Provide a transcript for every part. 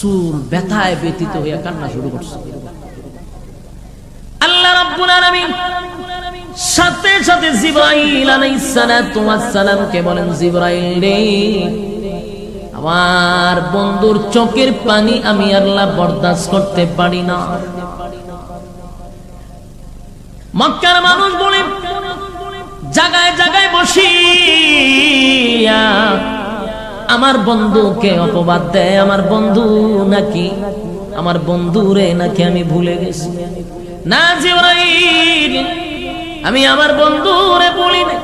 রাসূল ব্যথায় ব্যথিত হয়ে কান্না শুরু করছে। আল্লাহ রাব্বুল আলামিন সাথে সাথে জিবরাইল আলাইহিস সালাতু ওয়াস সালামকে বলেন, জিবরাইল রে, আমার বন্ধুর চোখের পানি আমি আল্লাহ বরদাস্ত করতে পারি না। মক্কার মানুষ বলে জায়গায় জায়গায় বসিয়া আমার বন্ধুকে অপবাদ দেয়, আমার বন্ধু নাকি, আমার বন্ধুরে নাকি আমি ভুলে গেছি। না জিবরাইল, আমি আমার বন্ধুরে বলি না,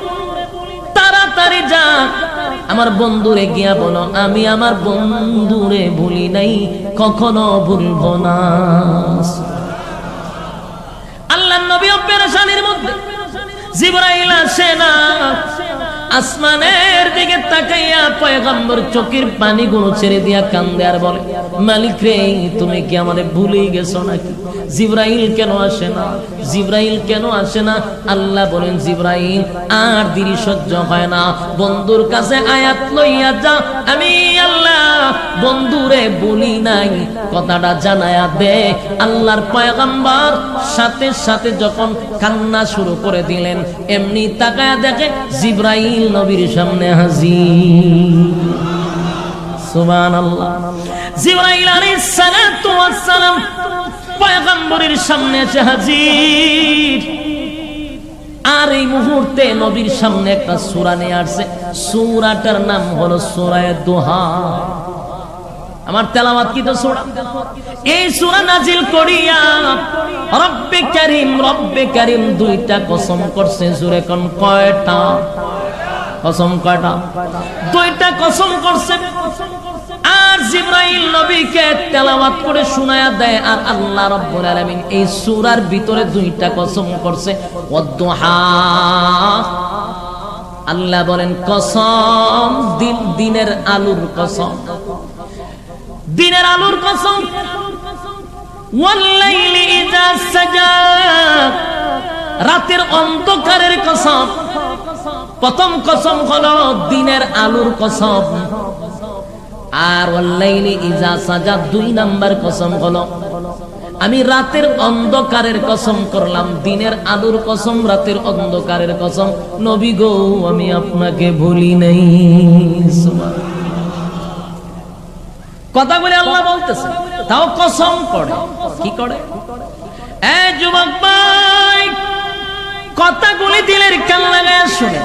তাড়াতাড়ি যা আমার বন্ধুরে গিয়া বলো আমি আমার বন্ধুরে ভুলি নাই, কখনো ভুলবো না। আল্লাহর নবী পেরেশানির মধ্যে, জিবরাইল আসে না, আসমানের দিকে তাকাইয়া পয়গম্বর চোখের পানিগুলো ছেড়ে দিয়া কান্দে আর বলে, মালিক রে, তুমি কি আমারে ভুলে গেছো নাকি? জিবরাইল কেন আসে না? জিবরাইল কেন আসে না? আল্লাহ বলেন, জিবরাইল আর দেরি সহ্য হয় না, বন্ধুর কাছে আয়াত লইয়া যা, আমি আল্লাহ বন্ধুরে বলি নাই, কথাটা জানায়া দে। আল্লাহর পয়গম্বর সাথে সাথে যখন কান্না শুরু করে দিলেন, এমনি তাকায়া দেখে জিবরাইল নবীর সামনে হাজির। সুবহানাল্লাহ। জিবরাইল আলাইহিস সালাতু ওয়াস সালাম পয়গম্বরের সামনে এসে হাজির। আর এই মুহূর্তে নবীর সামনে একটা সূরা নিয়ে আসছে, সূরাটার নাম হলো সূরা দুহা। আমার তেলাওয়াত কি তো সূরা, এই সূরা নাজিল করিয়া রব্বে কারীম দুইটা কসম করছে। জোরে কোন কয়টা কসম? কয়টা? দুইটা কসম করছে। আর জিবরাইল নবীকে তেলাওয়াত করে শোনায়া দেয়, আর আল্লাহ রাব্বুল আলামিন এই সূরার ভিতরে দুইটা কসম করছে। ওয়াদুহা, আল্লাহ বলেন কসম, দিনের আলুর কসম, দিনের আলুর কসম। ওয়াল্লাইলি ইযা সাজা, রাতের অন্ধকারের কসম। প্রথম কসম হলো দিনের আলুর কসম, আর ওয়াল্লাইলি ইযা সাজা দুই নাম্বার কসম হলো আমি রাতের অন্ধকারের কসম করলাম, দিনের আলুর কসম, রাতের অন্ধকারের কসম। নবী গো, আমি আপনাকে ভুলি নাই। কথা বলে আল্লাহ বলতেছে, তাও কসম করে। কি করে? এ যুবক ভাই, কথাগুলি দিলের কান লাগায় শুনে।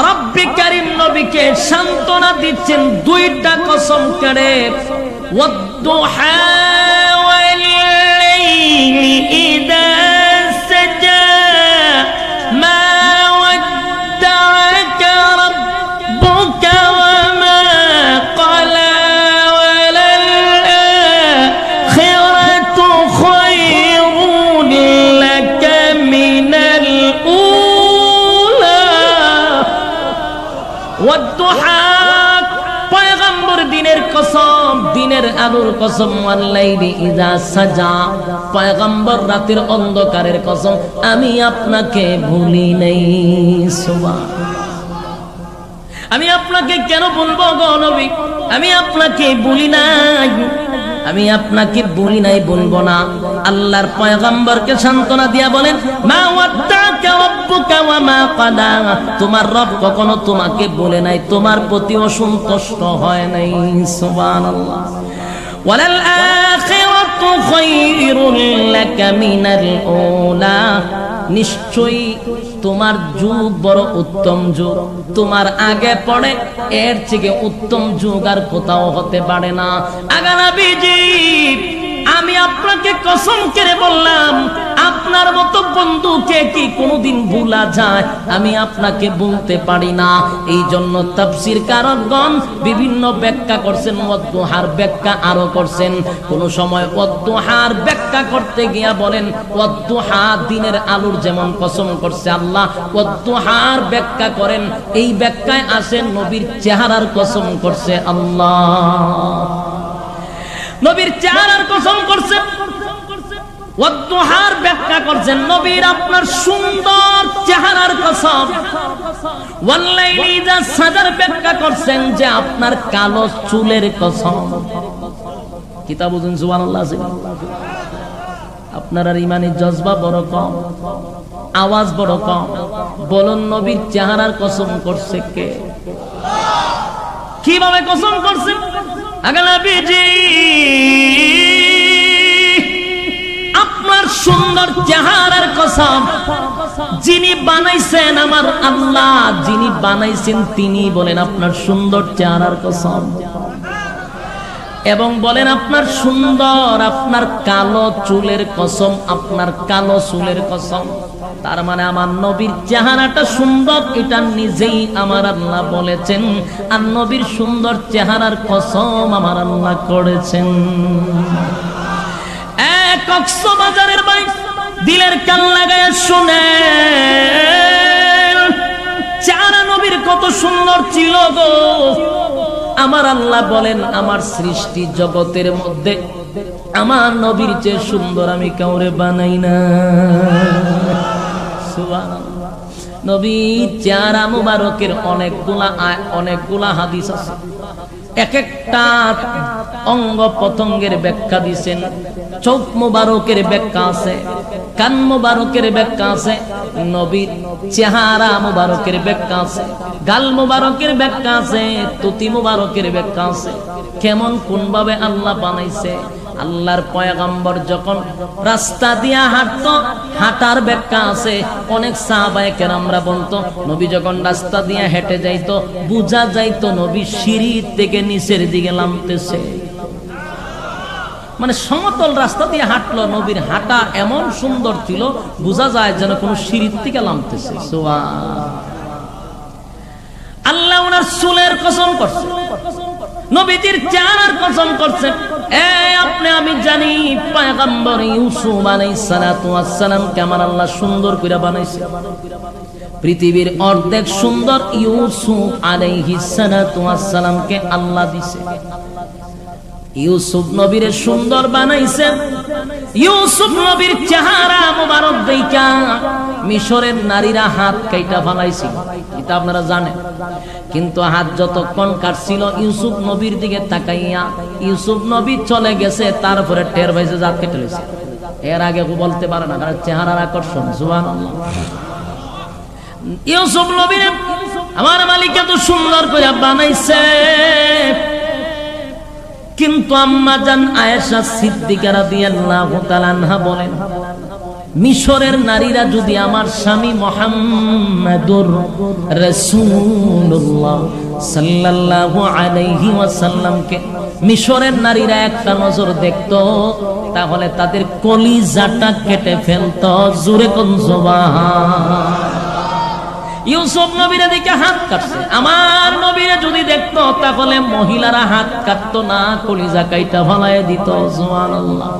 রব্বে কারীম নবীকে সান্ত্বনা দিচ্ছেন দুইটা কসম করে। ওয়াদুহা ওয়াল-লাইলি ইযা সাজা মা ওয়াদ্দা'আকা রাব্বুকা ওয়া মা ক্বালা ওয়ালাল আখিরাতু খায়রুন লাকা মিনাল উলা। ওয়াদুহা, পয়গম্বর দিনের কসম, দিনের আলোর কসম। ওয়াল্লাইলি ইযা সাজা, পয়গম্বর রাতের অন্ধকারের কসম। আমি আপনাকে ভুলি নাই। সুবহানাল্লাহ। আমি আপনাকে কেন বলবো গো নবী? আমি আপনাকে বলি নাই, আমি আপনাকে বলি নাই, বলবো না। আল্লাহর পয়গম্বরকে সান্ত্বনা দিয়া বলেন, মা ওয়াদ্দা'কা রাব্বুকা ওয়া মা ক্বালা, তোমার রব কখনো তোমাকে বলে নাই, তোমার প্রতি অসন্তুষ্ট হয় নাই। সুবহানাল্লাহ। ওয়ালাল আখিরাতু খায়রুন লাকা মিনাল উলা, নিশ্চয়ই তোমার যুগ বড় উত্তম যুগ, তোমার আগে পড়ে এর থেকে উত্তম যুগ আর কোথাও হতে পারে না। আগা নবীজি, আমি আপনাকে কসম করে বললাম, আপনার মতো বন্ধুকে কি কোনোদিন ভুলা যায়? আমি আপনাকে বলতে পারি না। এই জন্য তাফসীর কারকগণ বিভিন্ন ব্যাখ্যা করছেন, ওয়াদুহার ব্যাখ্যা আরো করছেন। কোন সময় ওয়াদুহার ব্যাখ্যা করতে গিয়া বলেন, ওয়াদুহা দিনের আলোর যেমন কসম করছে আল্লাহ, ওয়াদুহার ব্যাখ্যা করেন, এই ব্যাখ্যায় আসেন নবীর চেহারার কসম করছে আল্লাহ, নবীর চেহারার কসম করছে। ওয়াদুহার ব্যাখ্যা করছেন নবীর আপনার সুন্দর চেহারার কসম। ওয়াল্লাইলি ইযা সাজার ব্যাখ্যা করছেন যে আপনার কালো চুলের কসম। কিতাব বুঝুন সুবহানাল্লাহ আছে। আপনার আর ইমানের জজবা বড় কম, আওয়াজ বড় কম। বলুন নবীর চেহারার কসম করছে কে? কিভাবে কসম করছে? আগে নবীজি আপনার সুন্দর চেহারার কসম যিনি বানাইছেন আমার আল্লাহ, যিনি বানাইছেন তিনি বলেন আপনার সুন্দর চেহারার কসম, এবং বলেন আপনার সুন্দর আপনার কালো চুলের কসম, আপনার কালো চুলের কসম। তার মানে আমার নবীর চেহারাটা সুন্দর, এটা নিজেই আমার আল্লাহ বলেছেন, আর নবীর সুন্দর চেহারার কসম আমার আল্লাহ করেছেন। কক্সবাজারের ভাই দিলের কান লাগায় শুনে, চেহারা নবীর কত সুন্দর ছিল গো। আমার আল্লাহ বলেন আমার সৃষ্টি জগতের মধ্যে আমার নবীর চেয়ে সুন্দর আমি কাউরে বানাই না। সুবহানাল্লাহ। নবীর চেহারা মুবারকের অনেকগুলা হাদিস আছে, এক একটা অঙ্গ প্রত্যঙ্গের ব্যাখ্যা দিয়েছেন। চোখ মুবারকের ব্যাখ্যা আছে, কান মুবারকের ব্যাখ্যা আছে, নবীর চেহারা মুবারকের ব্যাখ্যা আছে, গাল মুবারকের ব্যাখ্যা আছে, তুতি মুবারকের ব্যাখ্যা আছে। কেমন কোন ভাবে আল্লাহ বানাইছে। আল্লাহর পয়গম্বর যখন রাস্তা দিয়া হাঁটতো, হাঁটার ব্যাখ্যা আছে। অনেক সাহাবায়ে কেরামরা বলতো নবী যখন রাস্তা দিয়া হেঁটে যাইতো বুঝা যাইতো নবী সিঁড়ি থেকে নিচের দিকে নামতেছে। মানে সমতল রাস্তা দিয়ে হাঁটলো, নবীর হাঁটা এমন সুন্দর ছিল বোঝা যায় যেন কোনো সিঁড়ির থেকে নামতেছে। আল্লাহ ওনার চুলের কসম করছে, নবীজির চেহারার কসম করছে। আপনি আমি জানি পয়গম্বর ইউসুফ আলাইহিস সালাতু ওয়াস সালাম কে আমার আল্লাহ সুন্দর করে বানাইছে। পৃথিবীর অর্ধেক সুন্দর ইউসুফ আলাইহিস সালাতু ওয়াস সালামকে আল্লাহ দিছে। ইউসুফ নবীর সুন্দর বানাইছেন। ইউসুফ নবীর চেহারা মোবারক দেইখা মিশরের নারীরা হাত কাইটা ফেলাইছিল, এটা আপনারা জানেন। কিন্তু হাত যতক্ষণ কাটছিল ইউসুফ নবীর দিকে তাকাইয়া, ইউসুফ নবী চলে গেছে, তারপরে টের পাইছে হাত কেটে লইছে। এর আগে বলতে পারে না, কারণ চেহারার আকর্ষণ। সুবহানাল্লাহ। ইউসুফ নবীর আমার মালিক এত সুন্দর করে বানাইছে, কিন্তু আম্মা জান আয়েশা সিদ্দিকা রাদিয়াল্লাহু তাআলা আনহা বলেন মিশরের নারীরা যদি আমার স্বামী মুহাম্মাদুর রাসূলুল্লাহ সাল্লাল্লাহু আলাইহি ওয়াসাল্লামকে মিশরের নারীরা একটা নজর দেখতো, তাহলে তাদের কলিজাটা কেটে ফেলতো। জোরে কোন সুবহান। ইউসুফ নবীর দিকে হাত কাটছে, আমার নবীরে যদি দেখতো তাহলে মহিলারা হাত কাটতো না, কলিজা কাইটা ফলায় দিত। সুবহানাল্লাহ।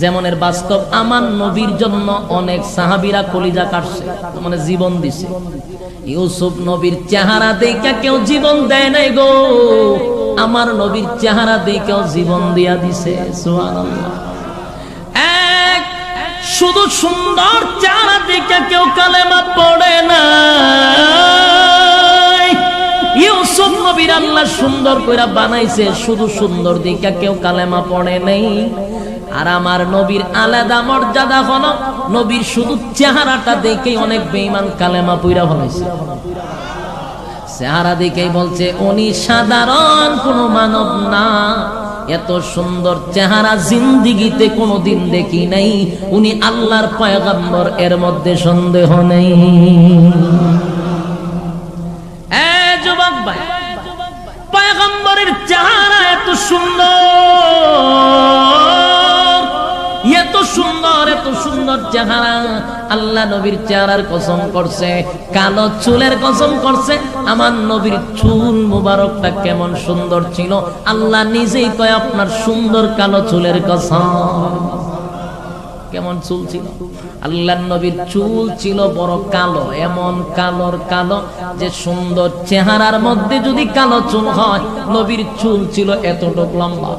যেমনের বাস্তব আমার নবীর জন্য অনেক সাহাবীরা কলিজা কাটছে, মানে জীবন দিছে। ইউসুফ নবীর চেহারা দেখে কেউ জীবন দেয় নাই গো, আমার নবীর চেহারা দেখে জীবন দিয়া দিছে। সুবহানাল্লাহ। শুধু সুন্দর চেহারা দেখে কেউ কালেমা পড়ে না। ইউসুফ নবীর আল্লাহ সুন্দর করে বানাইছে, শুধু সুন্দর দেখে কেউ কালেমা পড়ে নাই। আর আমার নবীর আলাদা মর্যাদা হলো নবীর শুধু চেহারাটা দেখেই অনেক বেঈমান কালেমা পড়া ফেলেছে। চেহারা দেখেই বলছে উনি সাধারণ কোনো মানব না, এত সুন্দর চেহারা জিন্দিগিতে কোনোদিন দেখি নাই, উনি আল্লাহর পয়গম্বর, এর মধ্যে সন্দেহ নেই। যুবক ভাই, পয়গম্বরের চেহারা এত সুন্দর, এত সুন্দর, এত সুন্দর চেহারা। আল্লাহ নবীর চেহারার কসম করছে, কালো চুলের কসম করছে। আমার নবীর চুল মুবারকটা কেমন সুন্দর ছিল, আল্লাহ নিজেই কয় আপনার সুন্দর কালো চুলের কসম। কেমন চুল ছিল? আল্লাহ নবীর চুল ছিল বড় কালো, এমন কালোর কালো যে সুন্দর চেহারার মধ্যে যদি কালো চুল হয়, নবীর চুল ছিল এতটুকু লম্বা।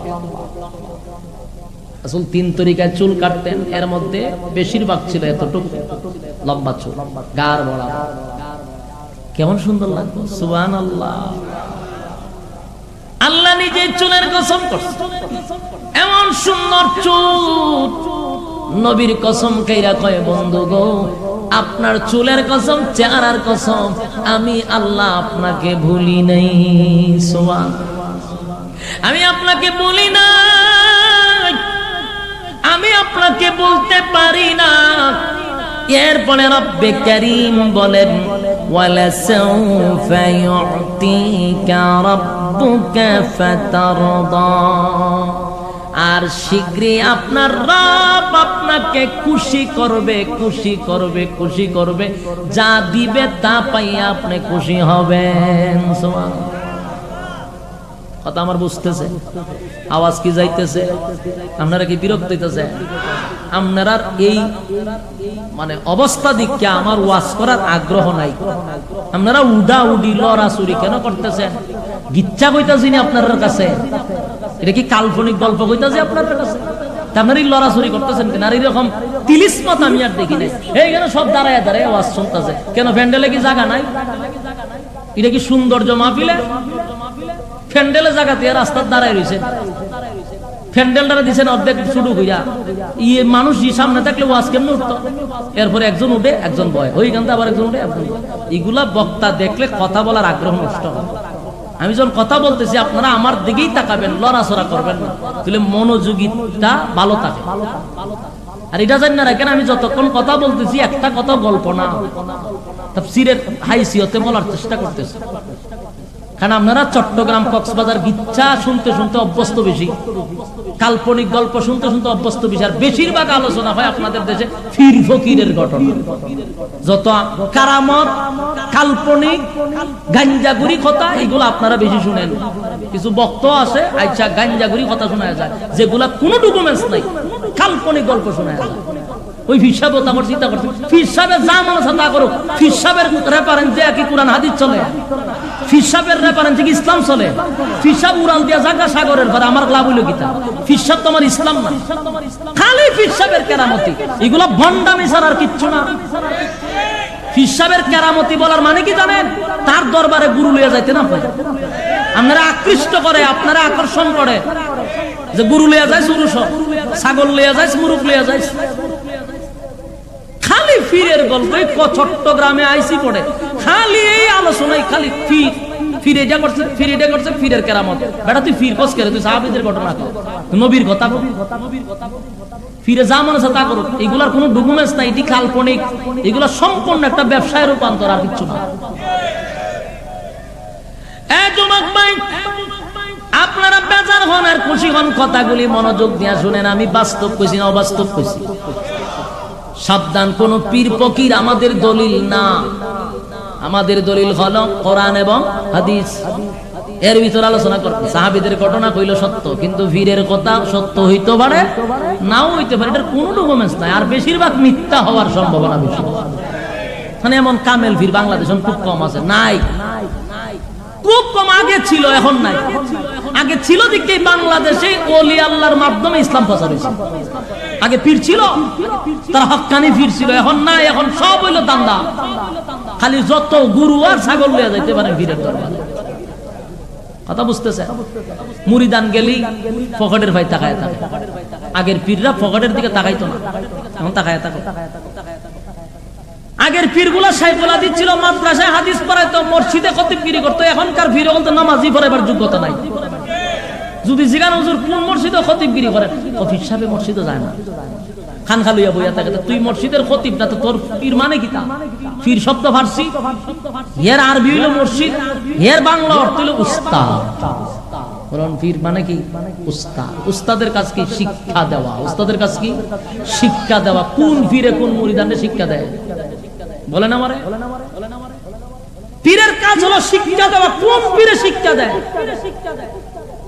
আসল 3 তরিকায় চুল কাটতেন, এর মধ্যে বেশিরভাগ ছিল এতটুকু লম্বা চুল, গার বড়া। কেমন সুন্দর লাগতো। সুবহানাল্লাহ। আল্লাহ নিজে চুলের কসম করছে, এমন সুন্দর চুল। নবীর কসম কইরা কয় বন্ধু গো, আপনার চুলের কসম, চেহারার কসম, আমি আল্লাহ আপনাকে ভুলি নাই। আমি আপনাকে বলি না, আমি আপনাকে বলতে পারি না। এরপরে রব্বে কারীম বলেন, ওয়ালা সাউফা ইউতিকা রাব্বুকা ফাতারদা, আর শীঘ্রই আপনার রব আপনাকে খুশি করবে, খুশি করবে, খুশি করবে। যা দিবে তা পাইয়া আপনি খুশি হবেন। সুবহানাল্লাহ। কথা আমার বুঝতেছে? আওয়াজ কি যাইতেছে? আপনারা কি বিরক্ত হইতেছে? আপনারা এই মানে অবস্থা দিকে আমার ওয়াজ করার আগ্রহ নাই। আপনারা উডা উডি লড়াচুরি কেন করতেছেন? গিচ্ছা কইতাছি না আপনার কাছে? এটা কি কাল্পনিক গল্প কইতাছি আপনার কাছে? আপনারা এই লড়াচুরি করতেছেন কেন? আর এরকম তিলিসমত আমি আর দেখি নাই। এইখানে সব দাঁড়ায় দাঁড়ায় ওয়াজ শুনতেছে কেন? প্যান্ডেলে কি জায়গা নাই? এটা কি সৌন্দর্য মাহফিলে? প্যান্ডেলে জায়গাতে রাস্তার দাঁড়ায় রয়েছে, প্যান্ডেলটা দিচ্ছেন অর্ধেক শুরু হইয়া। ইয়ে মানুষ সামনে থাকলে ওয়াজ কেমনে উঠতো? এরপরে একজন উঠে একজন বয়, ওইখান থেকে আবার একজন উঠে একজন বয়। এগুলা বক্তা দেখলে কথা বলার আগ্রহ নষ্ট হয়। আমি যখন কথা বলতেছি আপনারা আমার দিকেই তাকাবেন, লড়াচড়া করবেন না, তাহলে মনোযোগীটা ভালো থাকে। আর এটা জানি না রাখেন, আমি যতক্ষণ কথা বলতেছি একটা কথা গল্প না, তাফসীরের হাইসিয়তে বলার চেষ্টা করতেছি। কারণ আপনারা চট্টগ্রাম, কক্সবাজার গিচ্ছা শুনতে শুনতে অভ্যস্ত বেশি, কাল্পনিক গল্প শুনতে শুনতে অভ্যস্ত বেশি। আর বেশিরভাগ আলোচনা হয় আপনাদের দেশে পীর ফকিরের ঘটনা। যত কারামত, কাল্পনিক, গাঞ্জাগুড়ি কথা, এগুলো আপনারা বেশি শুনেন। কিছু বক্তা আছে আচ্ছা গাঞ্জাগুড়ি কথা শোনা যায়, যেগুলা কোনো ডকুমেন্টস নাই, কাল্পনিক গল্প শোনা যায়। ওই ফিরসাব আমার চিন্তা করছে, ফিরসাবের যা মনে আছে তা করুক। ফিরসাবের রেফারেন্স দিয়ে কি কোরআন হাদিস চলে? ফিরসাবের রেফারেন্স কি ইসলাম চলে? ফিরসাব উড়াল দিয়া জায়গা সাগরের পরে আমার লাভ হইল গীতা। ফিরসাব তো আমার ইসলাম না, খালি ফিরসাবের কেরামতি। এগুলো ভণ্ডামি ছাড়া আর কিচ্ছু না। ফিরসাবের কেরামতি বলার মানে কি জানেন? তার দরবারে গুরু লিয়ে যাইতে না পারে। আপনারা আকৃষ্ট করে, আপনারা আকর্ষণ করে যে গুরু লিয়া যায়, সুরুষ ছাগল লিয়া যায়, মুরুখ লিয়া যায়। খালি ফিরের গল্প। চট্টগ্রামে আইসি পড়ে খালি এই আলোচনায়, খালি ফির ফির এটা করছে, ফির এটা করছে, ফিরের কেরামত। বেটা তুই ফির কস করে, তুই সাহাবীদের ঘটনা কর, নবীর কথা কর, ফিরে যা মনে আছে তা করুক। এগুলার কোনো ডকুমেন্টস নাই, এটি কাল্পনিক। এগুলা সম্পূর্ণ একটা ব্যবসায় রূপান্তর, আর কিছু না। আপনারা বেজার হন আর খুশি হন, কথাগুলি মনোযোগ দিয়ে শুনেন। আমি বাস্তব কইছি না অবাস্তব কইছি? সাবধান, কোন পীর ফকির আমাদের দলিল না। আমাদের দলিল হলো কোরআন এবং হাদিস। এর ভিতর আলোচনা করতে সাহাবীদের ঘটনা কইল সত্য, কিন্তু পীরের কথা সত্য হইতে পারে, নাও হইতে পারে। এটার কোনো ডকুমেন্টস নাই, আর বেশিরভাগ মিথ্যা হওয়ার সম্ভাবনা বেশি। মানে এমন কামেল পীর বাংলাদেশে খুব কম আছে, নাই খুব কম। আগে ছিল, এখন নাই। আগে ছিল দিকে বাংলাদেশে ওলি আল্লাহর মাধ্যমে ইসলাম প্রচার হয়েছে। আগে পীর ছিল, তারা হক্কানি পীর ছিল, এখন নাই। এখন সব হইল দান্দা, খালি যত গুরু আর ছাগল লইয়া যাইতে পারে পীরের দরবারে। কথা বুঝতেছে? মুরিদান গেলি পকেটের ভাই তাকায় থাকে। আগের পীররা পকেটের দিকে তাকাইতো না, এখন তাকায় থাকে। আগের পীরগুলা সাইফুল্লাহ দিচ্ছিল, মাদ্রাসায় হাদিস পড়াইতো, মসজিদে খতিবগিরি করতো। এখনকার পীর বলতে নামাজি পড়াইবার যোগ্যতা নাই। যদি জিগান হুজুর কোন মসজিদে খতিবগিরি করে, পীর সাহেব মসজিদে যায় না, খানখা লইয়া বইয়া থাকে। তুই মসজিদের খতিব না তো তোর পীর মানে কি? তা পীর শব্দ ফার্সি, এর আরবি হইল মসজিদ, এর বাংলা অর্থ হইল উস্তাদ। বলুন পীর মানে কি? উস্তাদ। উস্তাদের কাজ কি? শিক্ষা দেওয়া। উস্তাদের কাজ কি? শিক্ষা দেওয়া। কোন পীরে কোন মুরিদানে শিক্ষা দেয় বলেন আমারে? পীরের কাজ হলো শিক্ষা দেওয়া। কোন পীরে শিক্ষা দেয়?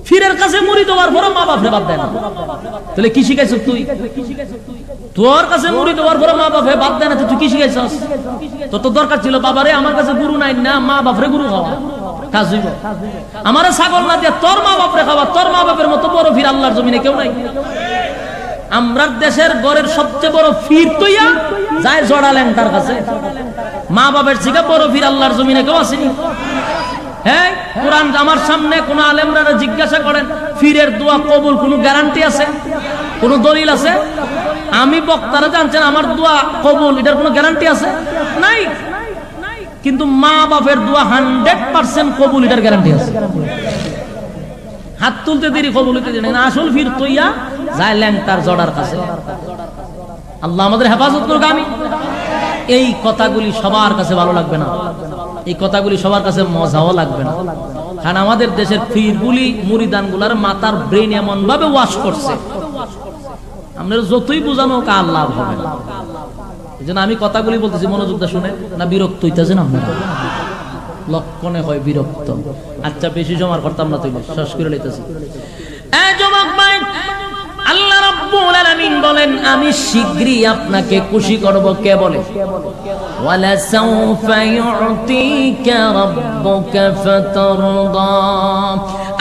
পীরের কাছে মুরিদ হওয়ার পর মা বাপরে বাদ দেয় না। তাহলে কি শিখাইছ তুই? তোর কাছে মুরিদ হওয়ার পর মা বাপরে বাদ দেয় না, তুই কি শিখাইছস? তোর তো দরকার ছিল বাবারে আমার কাছে গুরু নাই না, মা বাপরে গুরু খাওয়া কাজ হইব। আমারে ছাগল না দিয়ে তোর মা বাপরে খাওয়া। তোর মা বাপের মতো বড় পীর আল্লাহর জমিনে কেউ নাই। আমরা দেশের গড়ের সবচেয়ে বড় পীর তৈয়া যায় জড়ালেন তার কাছে। মা বাপের থেকে বড় পীর আল্লাহর জমিনে কেউ আসেনি। হ্যাঁ, কোরআন আমার সামনে কোন আলেমরা জিজ্ঞাসা করেন ফিরের দোয়া কবুল কোনো গ্যারান্টি আছে, কোনো দলিল আছে? আমি বক্তারা জানছেন আমার দোয়া কবুল, এটার কোনো গ্যারান্টি আছে? নাই। কিন্তু মা বাপের দোয়া 100% কবুল, এটার গ্যারান্টি আছে। হাত তুলতে দেরি কবুল হইতে দেরি না, আসল ফির তৈয়া যায় ল্যাংটার জড়ার কাছে। আল্লাহ আমাদের হেফাজত করুক। আমি এই কথাগুলি সবার কাছে ভালো লাগবে না, এই কথাগুলি সবার কাছে মজাও লাগবে না, কারণ আমাদের দেশের পীরগুলি মুরিদানগুলার মাথার ব্রেন এমন ভাবে ওয়াশ করছে, আপনারা যতই বোঝানো হোক আর লাভ হবে না। এই জন্য আমি কথাগুলি বলতেছি, মনোযোগ দিয়ে শুনে না, বিরক্ত হইতেছেন আপনারা? লক্ষণে হয় বিরক্ত। আচ্ছা, বেশি জমার করতাম না, তুই শেষ করে লইতেছি। এই যুবক ভাই, আল্লাহ রাব্বুল আলামিন বলেন আমি শীঘ্রই আপনাকে খুশি করব। কে বলে? ওয়ালা সাউফা ইউতিকা রাব্বুকা ফাতারদা,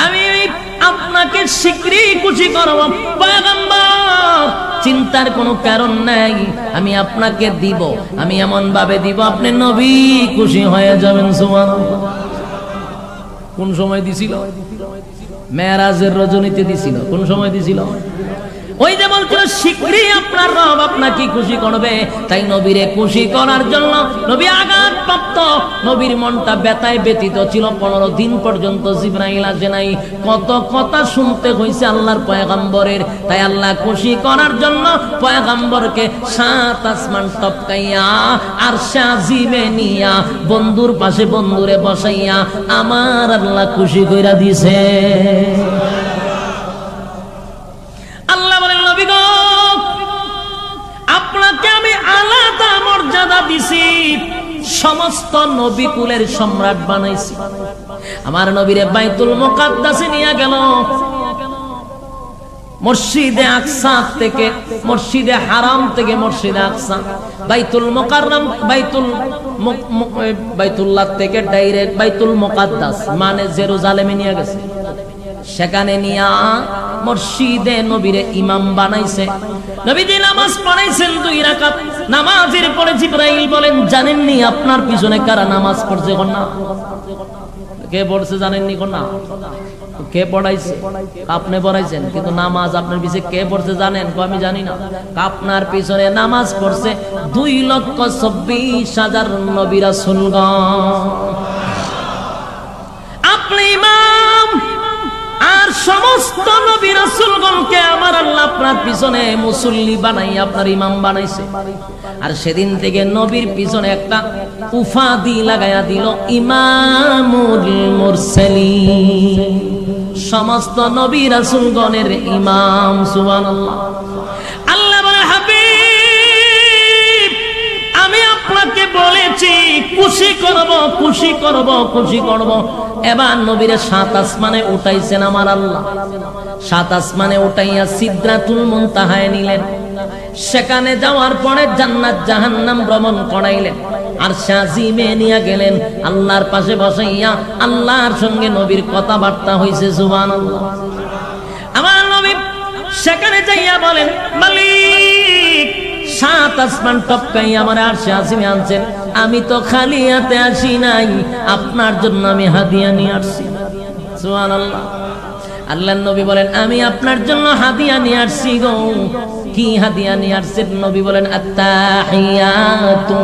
আমি আপনাকে শীঘ্রই খুশি করব পয়গম্বর, চিন্তার কোনো কারণ নাই, আমি আপনাকে দিব, আমি এমন ভাবে দিব আপনি নবী খুশি হয়ে যাবেন। সুবহানাল্লাহ। কোন সময় দিছিল? মেরাজের রজনীতে দিছিল। কোন সময় দিছিল? ওই যে বলছিল শীঘ্রই আপনার রব আপনাকে খুশি করবে। তাই নবীরে খুশি করার জন্য নবী আঘাতপ্রাপ্ত, নবীর মনটা ব্যথায় ব্যথিত ছিল। 15 দিন পর্যন্ত জিবরাইল আসে নাই, কত কথা শুনতে হয়েছে আল্লাহর পয়গম্বরের। তাই আল্লাহ খুশি করার জন্য পয়গম্বরকে 7 আসমান টপকাইয়া আরশে আজিমে নিয়া বন্ধুর পাশে বন্ধুরে বসাইয়া আমার আল্লাহ খুশি কইরা দিছে। আপনাকে আমি আলাদা মর্যাদা দিছি, সমস্ত নবী কুলের সম্রাট বানাইছি। আমার নবীরে বাইতুল মুকাদ্দাসে নিয়ে গেল, মসজিদে আকসা থেকে, মসজিদে হারাম থেকে মসজিদে আকসা, বাইতুল মুকাররম, বাইতুল্লাহ থেকে ডাইরেক্ট বাইতুল মুকাদ্দাস মানে জেরুজালেমে নিয়ে গেছে। সেখানে নিয়া মসজিদে নবীরে ইমাম বানাইছে। নবীজি নামাজ পড়াইছেন 2 রাকাত। নামাজের পরে জিবরাইল বলেন জানেননি আপনার পিছনে কারা নামাজ পড়ছে? কোন না? কে পড়ছে জানেননি? কোন না? কে পড়াইছে? আপনি পড়াইছেন, কিন্তু নামাজ আপনার পিছনে কে পড়ছে জানেন? আমি জানি না। আপনার পিছনে নামাজ পড়ছে 2,24,000 নবী রাসূলগণ। আপনি ইমাম, আর সমস্ত নবী রাসূলগণকে আমার আল্লাহ আপনার পিছনে মুসল্লি বানাই আপনার ইমাম বানাইছে। আর সেদিন থেকে নবীর পিছনে একটা উপাধি লাগায়া দিল, ইমামুল মুরসালিন, সমস্ত নবী রাসূলগণের ইমাম। সুবহানাল্লাহ। আল্লাহ বলে হাবিব আমি আপনাকে বলেছি খুশি করব, খুশি করব, খুশি করব। এবার নবীরে 7 আসমানে উঠাইছেন আমার আল্লাহ। 7 আসমানে উঠাইয়া সিদরাতুল মুনতাহায় নিলেন। সেখানে যাওয়ার পরে জান্নাত জাহান্নাম ভ্রমণ করাইলেন। আর শাজিমে নিয়ে গেলেন, আল্লাহর পাশে বসাইয়া আল্লাহর সঙ্গে নবীর কথাবার্তা হইছে। সুবহানাল্লাহ। আমার নবী সেখানে যাইয়া বলেন মালিক 7 আসমান টপকাইয়া আমার আরশে আজিমে আনছেন, আমি তো খালি হাতে আসি নাই, আপনার জন্য আমি হাদিয়া নিয়ে আসছি। সুবহানাল্লাহ। আল্লাহর নবী বলেন আমি আপনার জন্য হাদিয়া নিয়ে আসছি গো। কি হাদিয়া নিয়ে আসছেন? নবী বলেন আত্তাহিয়াতু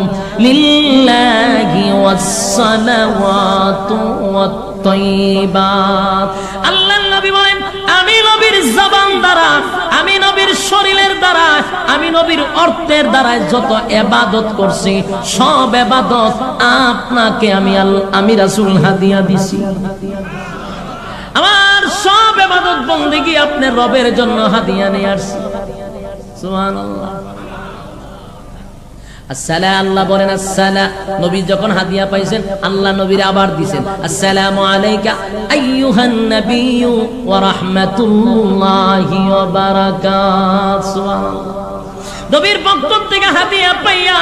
লিল্লাহি ওয়াস সালাওয়াতু ওয়াত তাইয়্যিবাত। আল্লাহর নবী বলেন আমি নবীর জবান দ্বারা, আমি নবীর শরীরের দ্বারা, আমি নবীর অর্থের দ্বারা যত ইবাদত করছি সব ইবাদত আপনাকে আমি রাসূল হাদিয়া দিছি। আমার সব ইবাদত বন্দেগী আপনার রবের জন্য হাদিয়া নিয়ে আসছি। সুবহানাল্লাহ। আসসালাম, আল্লাহ বলেন আসসালাম। নবী যখন হাদিয়া পাইছেন আল্লাহ নবীর আবার দিবেন আসসালামু আলাইকা আইয়ুহান নাবিয়্যু ওয়া রাহমাতুল্লাহি ওয়া বারাকাতুহু। সুবহানাল্লাহ। নবীর পক্ষ থেকে হাদিয়া পাইয়া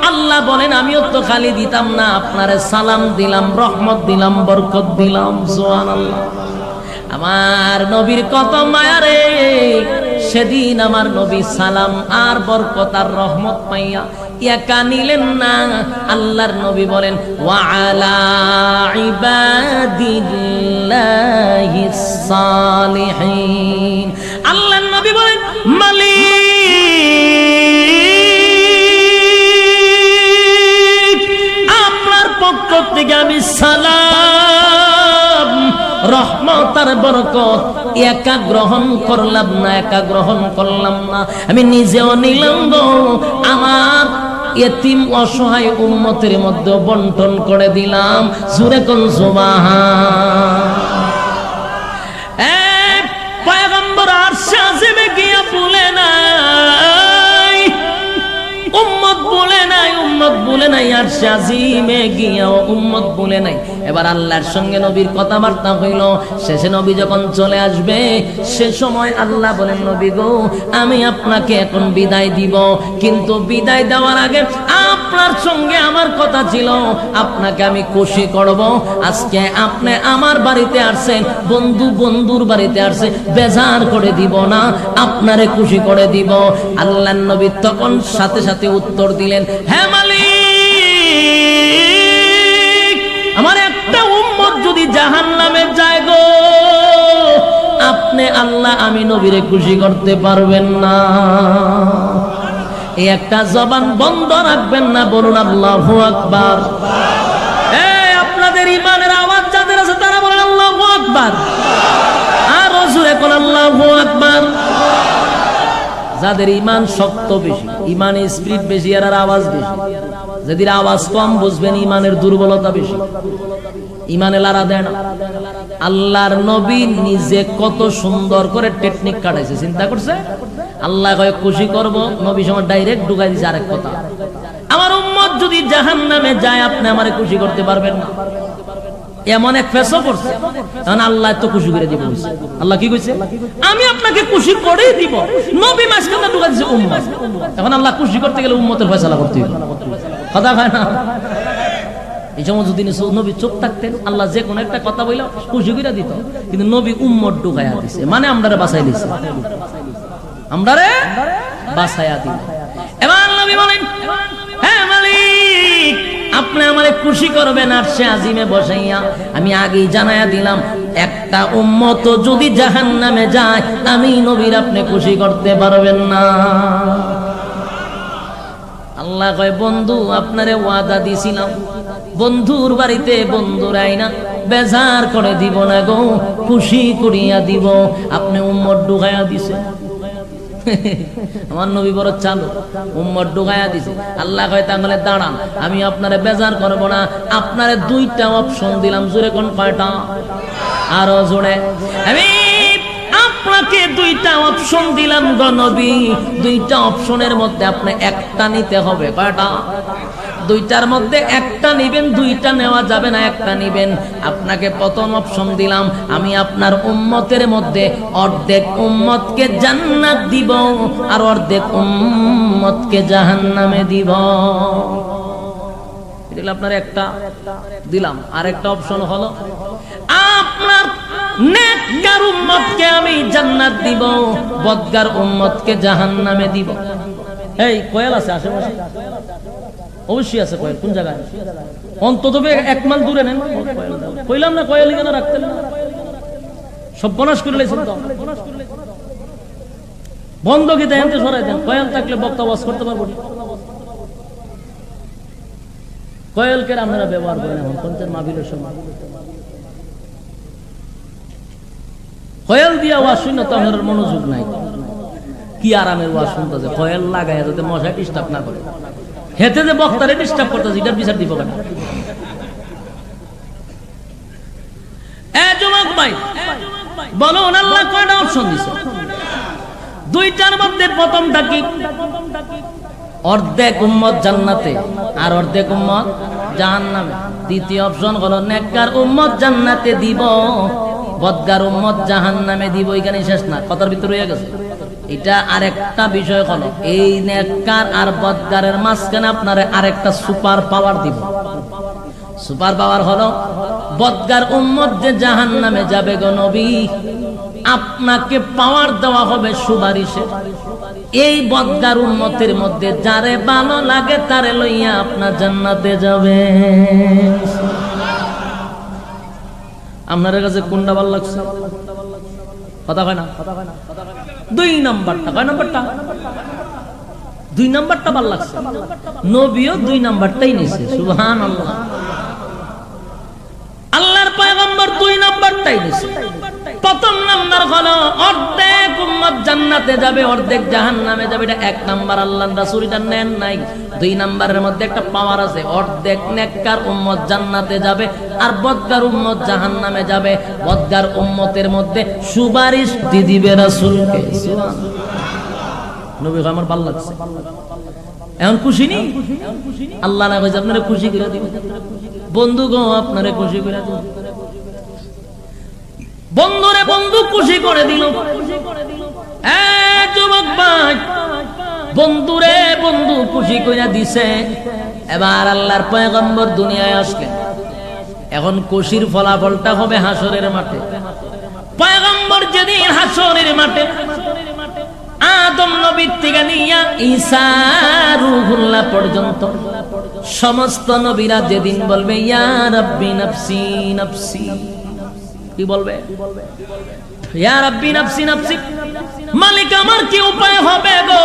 আল্লাহ বলেন আমিও তো খালি দিতাম না, আপনারে সালাম দিলাম, রহমত দিলাম, বরকত দিলাম। সুবহানাল্লাহ। আমার নবীর কত মায়া রে। সেদিন আমার নবী সালাম আর বরকত আর রহমত পাইয়া একা নিলেন না, আল্লাহর নবী বলেন ওয়া আলা ইবাদিল্লাহিস সালিহিন। আল্লাহর নবী বলেন মালিক আপনার পক্ষ থেকে আমি সালাম রহমত আর বরকত একা গ্রহণ করলাম না, একা গ্রহণ করলাম না, আমি নিজেও নিলাম গো, আমার এতিম অসহায় উম্মতের মধ্যে বন্টন করে দিলাম। জোরে কোন সুবহান। পয়গম্বর আরশে আজিমে গিয়া বলে নাই, উম্মত বলে নাই, উম্মত বলে নাই, আরশে আজিমে গিয়া উম্মত বলে নাই। এবার আল্লাহর সঙ্গে নবীর কথাবার্তা হইল। শেষে নবী যখন চলে আসবে সে সময় আল্লাহ বলেন নবী গো আমি আপনাকে এখন বিদায় দিব, কিন্তু বিদায় দেওয়ার আগে আপনার সঙ্গে আমার কথা ছিল, আপনাকে আমি খুশি করব। আজকে আপনি আমার বাড়িতে আসছেন, বন্ধু বন্ধুর বাড়িতে আসছে, বেজার করে দিব না, আপনারে খুশি করে দিব। আল্লাহর নবী তখন সাথে সাথে উত্তর দিলেন হ্যাঁ মালিক, আমার একটা উম্মত যদি জাহান্নামে যায় গো, আপনি আল্লাহ আমি নবীরে খুশি করতে পারবেন না। এই একটা জবান বন্ধ রাখবেন না, বলুন আল্লাহু আকবার। আপনাদের ইমানের আওয়াজ যাদের আছে তারা বলেন আল্লাহু আকবার, আর জোরে কোন আল্লাহু আকবার। যাদের ইমান শক্ত বেশি, ইমানে স্পিরিট বেশি, এর আওয়াজ বেশি। যাদের আওয়াজ কম বুঝবেন ইমানের দুর্বলতা বেশি, ইমানে লারা দেয় না। আল্লাহর নবী নিজে কত সুন্দর করে টেকনিক কাটাইছে, চিন্তা করছে। আল্লাহ কয় খুশি করব, নবী সময় ডাইরেক্ট ঢুকাই দিছে আরেক কথা, আমার উম্মত যদি জাহান্নামে যায় আপনি আমারে খুশি করতে পারবেন না। এমন এক ফেসও করছে, তখন আল্লাহ তো খুশি করে দিব। আল্লাহ কি কইছে আমি আপনাকে খুশি করেই দিব, নবী মাঝখানে ঢুকাই দিছে উম্মত। এখন আল্লাহ খুশি করতে গেলে উম্মতের ফয়সালা করতে হবে, কথা হয় না। এই সমস্ত দিনে নবী চুপ থাকতেন, আল্লাহ যে কোনো একটা কথা বললে খুশি করে দিত, কিন্তু নবী উম্মত ঢুকাইয়া দিছে, মানে আমরারে বাঁচাই দিছে, আমরারে বাঁচাইয়া দিল। এবার নবী বলেন হ্যাঁ মালিক আপনি আমারে খুশি করবেন আরশে আজিমে বসাইয়া। আমি আগেই জানায়া দিলাম একটা উম্মত যদি জাহান্নামে যায় আমি নবীর আপনি খুশি করতে পারবেন না। আল্লাহ কয় বন্ধু আপনারে ওয়াদা দিছিলাম, বন্ধুর বাড়িতে বন্ধুর আইনা বেজার করে দিব না গো, খুশি করিয়া দিব। আপনি উম্মত ঢুকাইয়া দিছে, আমার নবী বড় চালু, উম্মত ঢুকাইয়া দিছে। আল্লাহ কয় তাহলে দাঁড়ান, আমি আপনারে বেজার করব না, আপনারে দুইটা অপশন দিলাম। জোরে কোন কয়টা? আরো জোরে। আমি আপনাকে দুইটা অপশন দিলাম গো নবী, দুইটা অপশনের মধ্যে আপনি একটা নিতে হবে। কয়টা? দুইটার মধ্যে একটা নিবেন, দুইটা নেওয়া যাবে না, একটা নিবেন। আপনাকে প্রথম অপশন দিলাম, আমি আপনার উম্মতের মধ্যে অর্ধেক উম্মতকে জান্নাত দিব আর অর্ধেক উম্মতকে জাহান্নামে দিব। এটা আপনার একটা দিলাম। আরেকটা অপশন হলো আপনার নেককার উম্মতকে আমি জান্নাত দিব, বদকার উম্মতকে জাহান্নামে দিব। এই কোয়েল আছে আশেপাশে? অবশ্যই আছে কোয়েল। কোন জায়গায়? অন্তত এক মাইল দূরে নেন। কইলাম না কোয়েল কেন রাখতেন না, সব বনাশ করে লেছেন তো। বন্ধ কি দেন তো সরাই দেন, কোয়েল থাকলে বক্তা ওয়াজ করতে পারবো না। কোয়েলকে আপনারা ব্যবহার করেন এখন পঞ্চায়েত মাহফিলের সময়। কোয়েল দিয়া ওয়াজ শুনে তো আপনার মনোযোগ নাই, কি আরামের ওয়াজ শুনতেছে। কোয়েল লাগায় যাতে মশা ডিস্টার্ব না করে, হেতে যে বক্তারে ডিস্টার্ব করতেছে, এটার বিচার দিব কেন? যুবক ভাই বলুন আল্লাহ কয়টা অপশন দিছে? দুইটার মধ্যে প্রথমটা কি? অর্ধেক উম্মত জান্নাতে আর অর্ধেক উম্মত জাহান্নামে। দ্বিতীয় অপশন হলো নেককার উম্মত জান্নাতে দিব, বদকার উম্মত জাহান্নামে দিব। এখানে শেষ না, কথার ভিতরে রয়ে গেছে। এটা আরেকটা বিষয় হলো এই নেককার আর বদকারের মাঝখানে আপনার আরেকটা সুপার পাওয়ার দিব। সুপার পাওয়ার হলো বদকার উম্মত যে জাহান্নামে যাবে গো নবী, আপনাকে পাওয়ার দেওয়া হবে সুপারিশের। এই বদগার উম্মতের মধ্যে যারে ভালো লাগে তারে লইয়া আপনার জান্নাতে যাবে। আপনার কাছে কোনটা ভালো লাগছে? কথা কয় না? 2 নাম্বারটা। কয় নাম্বারটা? 2 নাম্বারটা ভালো লাগছে। নবীও 2 নাম্বারটাই নিছে। সুবহানাল্লাহ। আল্লাহর পয়গম্বর 2 নাম্বারটাই নিছে। প্রথম নাম্বার হলো অর্ধেক উম্মত জান্নাতে যাবে, অর্ধেক জাহান্নামে যাবে। এটা 1 নাম্বার। আল্লাহর রাসূল এটা নেন নাই। 2 নাম্বারের মধ্যে একটা পাওয়ার আছে। অর্ধেক নেককার উম্মত জান্নাতে যাবে আর বদকার উম্মত জাহান্নামে যাবে। বদকার উম্মতের মধ্যে সুপারিশ দিবে রাসূলকে। সুবহানাল্লাহ। নবী আমার ভালো লাগছে। এখন খুশি নি? আল্লাহ না কইছে আপনারে খুশি করে দিবেন। বন্ধু গো আপনারে খুশি করে দিবেন। বন্ধুরে বন্ধু খুশি করে দিল। যুবক ভাই, বন্ধুরে বন্ধু খুশি করে দিছে। এবার আল্লাহর পয়গম্বর দুনিয়ায় আসলেন। এখন খুশির ফলাফলটা হবে হাসরের মাঠে। পয়গম্বর যেদিন হাসরের মাঠে আদম নবীর থেকে নিয়া ঈসা রূহুল্লাহ পর্যন্ত সমস্ত নবীরা যেদিন বলবে ইয়া রাব্বি নাফসি নাফসি, কি বলবে? ইয়া রাব্বি নাফসি নাফসি, মালিক আমার কি উপায় হবে গো?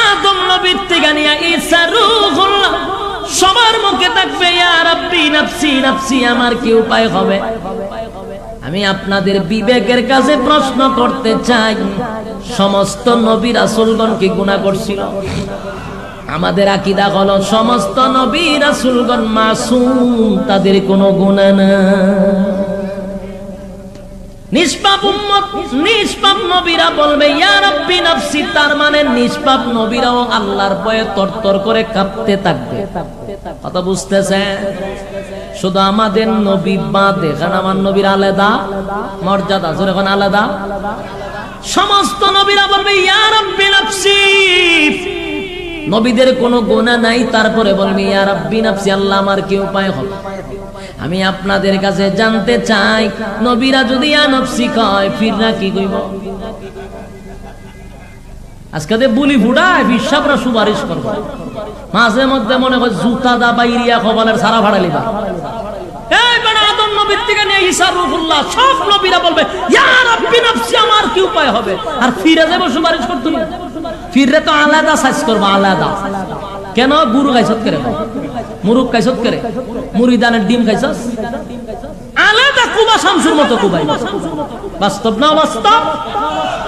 আদম নবীর থেকে নিয়া ঈসা রূহুল্লাহ সবার মুখে থাকবে ইয়া রাব্বি নাফসি নাফসি, আমার কি উপায় হবে? আমি আপনাদের বিবেকের কাছে প্রশ্ন করতে চাই, সমস্ত নবী রাসূলগণ কি গুনাহ করছিল? আমাদের আকীদা হলো সমস্ত নবী রাসূলগণ মাসুম, তাদের কোনো গুনাহ না। নিষ্পাপ উম্মত, নিষ্পাপ নবীরা বলবে ইয়া রাব্বি নাফসি, তার মানে নিষ্পাপ নবীরাও আল্লাহর ভয়ে তরতর করে কাঁপতে থাকবে। কথা বুঝতেছেন? শুধু আমাদের নবী বাদে, কারণ আমার নবীর আলাদা মর্যাদা, যখন আলাদা সমস্ত নবীরা বলবে ইয়া রাব্বি নাফসি। নবীদের কোনো গুনাহ নাই, তারপরে বলবে ইয়া রাব্বি নাফসি, আল্লাহ আমার কি উপায় হবে? আমি আপনাদের কাছে জানতে চাই, নবীরা যদি ইয়া নফসি কয়, ফিররা কি কইব? আজকে বুলি ফুটায় বিশ্বাবরা সুপারিশ করব, মাঝে মধ্যে মনে হয় জুতা দা বাইরিয়া কপালের সারা ভাড়া লিবা। এই বড় আদম নবীর থেকে নিয়ে ঈসা রূহুল্লাহ সব নবীরা বলবে ইয়া রাব্বি নাফসি, আমার কি উপায় হবে? আর ফিরে যাব সুপারিশ করতে না, ফিররে তো আলাদা সাইজ করব, আলাদা। কেন? গুরু খাইছত করে, মুরুক খাইছত করে, মুরিদানের ডিম খাইছস, আলাদা কুবা শামসুর মতো কুবাই। বাস্তব না বাস্তব?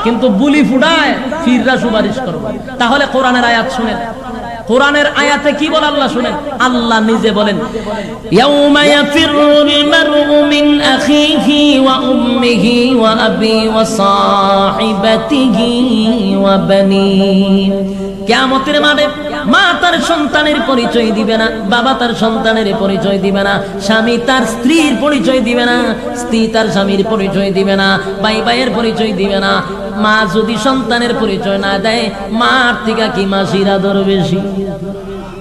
কিন্তু বুলি ফুটায় ফিররা সুপারিশ করবে। তাহলে কোরআনের আয়াত শুনেন, কোরআনের আয়াতে কি বলে আল্লাহ শুনেন। আল্লাহ নিজে বলেন ইয়াউমা ইয়াফিরুল মারউ মিন আখিহি ওয়া উম্মিহি ওয়া আবি ওয়া সাহিবাতিহি ওয়া বানি। কিয়ামতের মাঠে মা তার সন্তানের পরিচয় দিবে না, বাবা তার সন্তানের পরিচয় দিবে না, স্বামী তার স্ত্রীর পরিচয় দিবে না, স্ত্রী তার স্বামীর পরিচয় দিবে না, ভাই ভাইয়ের পরিচয় দিবে না। মা যদি সন্তানের পরিচয় না দেয়, মার থেকে কি মাসির আদর বেশি?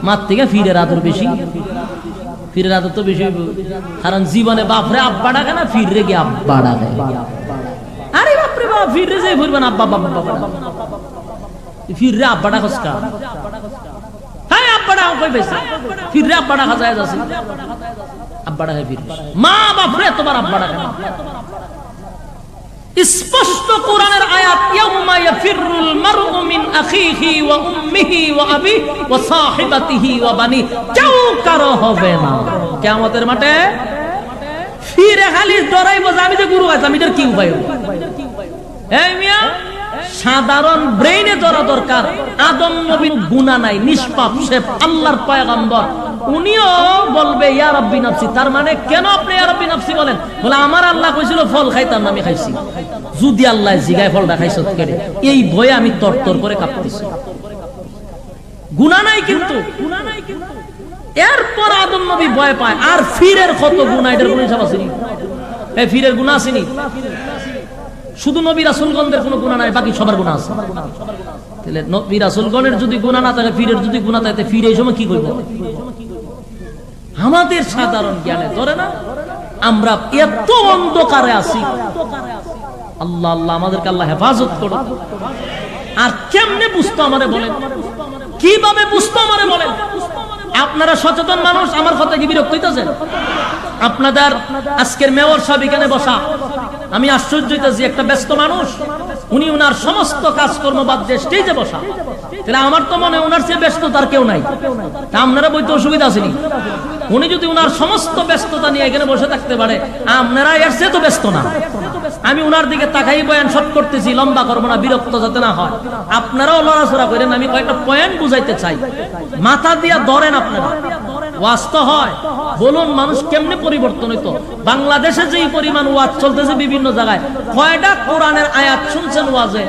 মার থেকে ফিরের আদর বেশি? ফিরের আদর তো বেশি, কারণ জীবনে বাপরে আব্বা ডাকে না, ফিরে গিয়ে আব্বা ডাকে। আরে বাপরে বাপ, ফিরে যাই ফুরবেন আব্বা বাবা বাবা, ফিরে আব্বা ডাকস কা? হ্যাঁ আব্বা ডাক কই বেশি, ফিরে আব্বা ডাকা যায় যাচ্ছে, আব্বা ডাকে ফিরে। মা বাপরে তোমার আব্বা ডাকে না। স্পষ্ট কোরআনের আয়াত ইয়াউমা ইয়াফিরুল মারউ মিন আখিহি ওয়া উম্মিহি ওয়া আবিহি ওয়া সাহিবাতিহি ওয়া বানি, কেউ কারো হবে না কিয়ামতের মাঠে। ফিরে খালি ডরাইব যে আমি যে গুরু আছি, আমি এর কি উপায় হবে? এই মিয়া, সাধারণ ব্রেইনে ধরা দরকার। আদম নবীর গুনাহ নাই, নিষ্পাপ, সে আল্লাহর পয়গম্বর, উনিও বলবে ইয়া রাব্বি নাফসি। তার মানে কেন আপনি ইয়া রাব্বি নাফসি বলেন? বলে আমার আল্লাহ কইছিল ফল খাইতাম না, আমি খাইছি। যদি আল্লাহ জিগায় ফলটা খাইছত কেড়ে, এই ভয়ে আমি তরতর করে কাঁপতেছি। গুনাহ নাই কিন্তু, এরপর আদম নবী ভয় পায়। আর ফিরের কত গুনাহ, এটার কোনো হিসাব আছে নি? এই ফিরের গুনাহ আছে নি? শুধু নবী রাসূলগণদের কোনো গুনাহ নাই, বাকি সবার গুনাহ আছে। তাহলে নবী রাসূলগণের যদি গুনাহ না থাকে, ফিরের যদি গুনাহ থাকে, ফিরে এই সময় কি করব? আমাদের সাধারণ জ্ঞানে ধরে না। আমরা এত অন্ধকারে আছি। আল্লাহ আল্লাহ, আমাদেরকে আল্লাহ হেফাজত করুন। আর কেমনে বুঝতো আমারে বলেন, কিভাবে বুঝতো আমারে বলেন? আপনারা সচেতন মানুষ, আমার কথা কি বিরক্ত হইতেছেন? আপনাদের আজকের মেয়র সাহেব এখানে বসা, আমি আশ্চর্য হইতেছি, একটা ব্যস্ত মানুষ, উনি ওনার সমস্ত কাজকর্ম বাদ দিয়ে স্টেজে বসা। তাহলে আমার তো মনে ওনার চেয়ে ব্যস্ত তার কেউ নাই। তা আপনারা বইতে অসুবিধা আসেনি? উনি যদি ওনার সমস্ত ব্যস্ততা নিয়ে এখানে বসে থাকতে পারে, আপনারা এর চেয়ে তো ব্যস্ত না। আমি ওনার দিকে তাকাই বয়ান শট করতেছি, লম্বা করবো না, বিরক্ত যাতে না হয়। আপনারাও লড়াচড়া করেন, আমি কয়েকটা পয়েন্ট বুঝাইতে চাই, মাথা দিয়া ধরেন আপনারা। ওয়াজ তো হয়, বলুন মানুষ কেমনে পরিবর্তন হইতো। বাংলাদেশে যেই পরিমাণ ওয়াজ চলতেছে বিভিন্ন জায়গায়, কয়টা কোরআনের আয়াত শুনছেন ওয়াজে?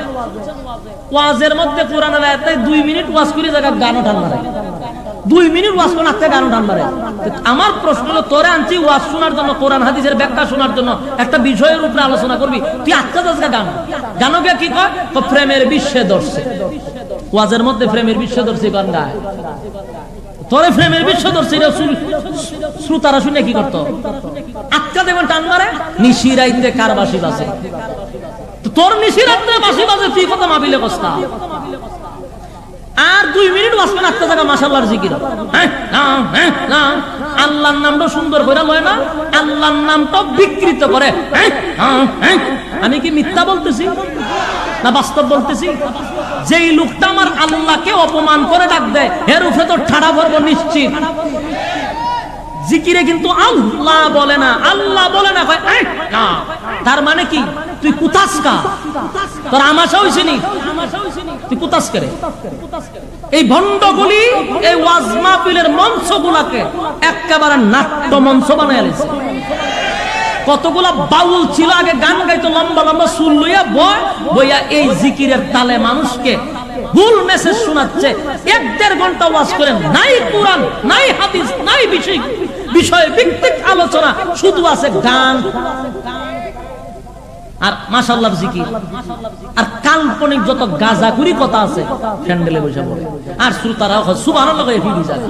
ওয়াজের মধ্যে কোরআনের আয়াত 2 মিনিট ওয়াজ করে জায়গা গানও টান মারে, 2 মিনিট ওয়াজ করে নাচতে গানও টান মারে। আমার প্রশ্ন হলো, তোরে আনছি ওয়াজ শোনার জন্য, কোরআন হাদিসের ব্যাখ্যা শোনার জন্য, একটা বিষয়ের উপরে আলোচনা করবি, তুই আজকে গান গানকে কি কয়? প্রেমের বিশ্বে ধরছে। ওয়াজের মধ্যে প্রেমের বিশ্বে ধরছে গান গায়, তোরে প্রেমের বিশ্ব ধরছে। শ্রোতারা শুনে কি করতো? আটকা দেবেন টান মারে, নিশিরাইতে কার বাঁশি বাজে? তোর নিশিরাইতে বাঁশি বাজে, তুই কথা মাবিলে কস্তা। আর 2 মিনিট বাঁচবেন আটকা জায়গা মাশাআল্লাহর জিকির। আল্লাহর নামটা সুন্দর করে লয় না, আল্লাহর নামটা বিকৃত করে। আমি কি মিথ্যা বলতেছি না বাস্তব বলতেছি? যেই লোকটা আমার আল্লাহকে অপমান করে ডাক দেয়, এর উপরে তো ঠাড়া ভরবো নিশ্চিত। জিকিরে কিন্তু আল্লাহ বলে না, আল্লাহ বলে না, তার মানে কি? তুই কুতাসকা, তোর আমাশা হইছে নি, তুই কুতাস করে। এই ভণ্ডগুলি এই ওয়াজ মাহফিলের মঞ্চগুলাকে একেবারে নাট্য মঞ্চ বানায় আনছে। কতগুলা বাউল ছিল আগে, গান গাইতো, লম্বা লম্বা সুর লইয়া বইয়া এই জিকিরের তালে মানুষকে ভুল মেসেজ শোনাচ্ছে। 1-1.5 ঘন্টা ওয়াজ করেন, নাই কোরআন, নাই হাদিস, নাই বিষয় ভিত্তিক আলোচনা, শুধু আছে গান আর মাশাআল্লাহ জিকির আর কাল্পনিক যত গাজাগুরি কথা আছে প্যান্ডেলে বসে পড়ে। আর শ্রোতারা সুবহানাল্লাহ কইয়া ফিরি যায়।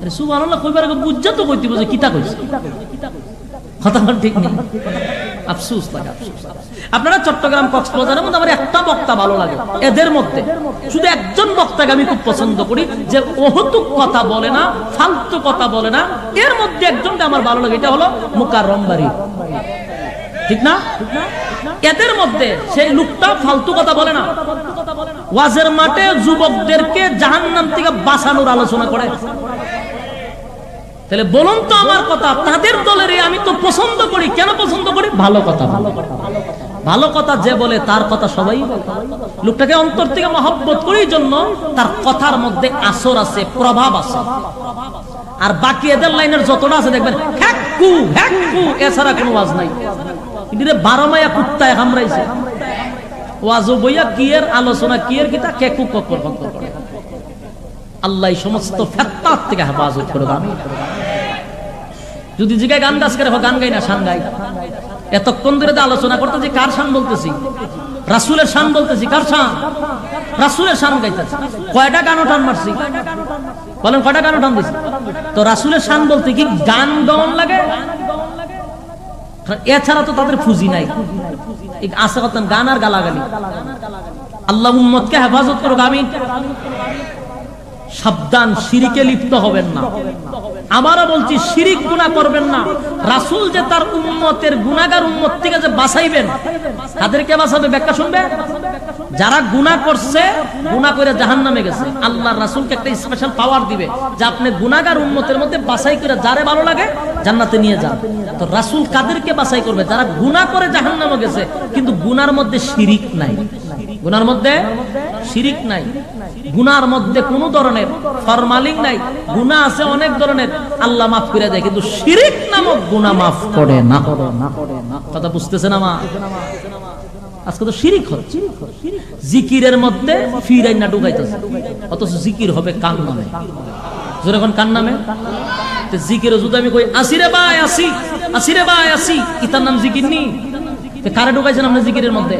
আরে সুবহানাল্লাহ কইবার আগে বুঝা তো কইতে বুঝে কিতা কইছে, কথা ঠিক নেই। আফসোস লাগে, আফসোস। আপনারা চট্টগ্রাম কক্সবাজারের মধ্যে আমার একটা বক্তা ভালো লাগে, এদের মধ্যে শুধু একজন বক্তাকে আমি খুব পছন্দ করি, যে অহতুক কথা বলে না, ফালতু কথা বলে না। এর মধ্যে একজনকে আমার ভালো লাগে, এটা হলো মুকাররম বাড়ি, ঠিক না? এদের মধ্যে সেই লোকটা ফালতু কথা বলে না, ওয়াজের মাঠে যুবকদেরকে জাহান্নাম থেকে বাঁচানোর আলোচনা করে। তাহলে বলুন তো আমার কথা, তাদের দলের আমি তো পছন্দ করি। কেন পছন্দ করি? ভালো কথা, ভালো কথা যে বলে তার কথা সবাই বলে। লোকটাকে অন্তর থেকে মহব্বত করি, জন্য তার কথার মধ্যে আসর আছে, প্রভাব আছে। আর বাকি এদের লাইনের যতটা আছে দেখবেন হ্যাকু হ্যাকু, এছাড়া কোনো ওয়াজ নাই। কিন্তু 12 মায়া কুত্তায় কামড়াইছে, ওয়াজও বইয়া কি এর আলোচনা, কি এর কিতা কেকু কক্কর কক্কর করে। আল্লাহ সমস্ত ফেতনার থেকে হেফাজত করে। যদি জিগায় গান গাছ করে, গান গাই না, শান গাই। এতক্ষণ ধরে আলোচনা করতেছি, কার শান বলতেছি? রাসূলের শান বলতেছি। কার শান? রাসূলের শান গাইতেছি। কয়টা গান টান মারছি বলেন? কয়টা গান টান দিছি? তো রাসূলের শান বলতে কি গান গাওয়ান লাগে? এছাড়া তো তাদের ফুজি নাই। আশা করতেন গান আর গালাগালি। আল্লাহ উম্মতকে হেফাজত করুক, আমিন। সাবধান, শিরিকে লিপ্ত হবেন না। আবারও বলছি, শিরিক গুনাহ করবেন না। রাসূল যে তার উম্মতের গুনাহগার উম্মত থেকে যে বাঁচাইবেন, তাদেরকে বাঁচাবে, ব্যাখ্যা শুনবে। যারা গুনাহ করছে, গুনাহ করে জাহান্নামে গেছে, আল্লাহর রাসূলকে একটা স্পেশাল পাওয়ার দিবে যে আপনি গুনাহগার উম্মতের মধ্যে বাছাই করে যারে ভালো লাগে জান্নাতে নিয়ে যান। তো রাসূল কাদেরকে বাছাই করবে? যারা গুনাহ করে জাহান্নামে গেছে কিন্তু গুনার মধ্যে শিরিক নাই, গুনার মধ্যে শিরিক নাই, গুনার মধ্যে কোন ধরনের ফরমালিং নাই। গুনাহ আছে অনেক ধরনের, আল্লাহ মাফ করে দেয়, কিন্তু শিরিক নামক গুনাহ মাফ করে না। কথা বুঝতেছেন আমার? আজকে তো শিরিক হচ্ছে, জিকিরের মধ্যে ফিরাই না ঢুকাইতেছে, অথচ জিকির হবে কান নামে। যখন কান নামে জিকির, যদি আমি কই আসিরে ভাই আসি, আসিরে ভাই আসি, ইতার নাম জিকির নি, কারে ঢুকাইছেন আপনি জিকিরের মধ্যে?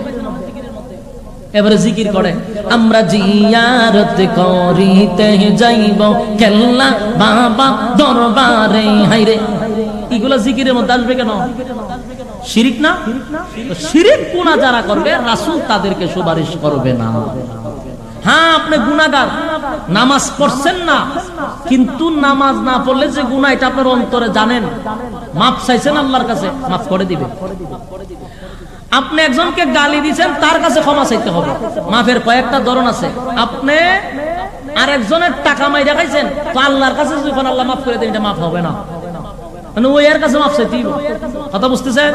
এবারে জিকির করে, আমরা জিয়ারত করিতে যাইব কেল্লা বাবা দরবারে। হাইরে এগুলা জিকিরের মধ্যে আসবে কেন? শিরিক না? শিরিক গুনাহ যারা করবে রাসূল তাদেরকে সুপারিশ করবে না। হ্যাঁ, আপনি গুনাহগার, নামাজ পড়ছেন না, কিন্তু নামাজ না পড়লে যে গুনাহ এটা আপনার অন্তরে জানেন, মাফ চাইছেন আল্লাহর কাছে, মাফ করে দিবেন। আপনি একজনকে গালি দিয়েছেন, তার কাছে ক্ষমা চাইতে হবে। মাফের কয়েকটা ধরন আছে। আপনি আরেকজনের টাকা মাইরা খাইছেন, তো আল্লাহর কাছে যখন আল্লাহ মাফ করে দেন, এটা মাফ হবে না, মানে ওই এর কাছে মাফ চাইতে হবে। কথা বুঝতেছেন?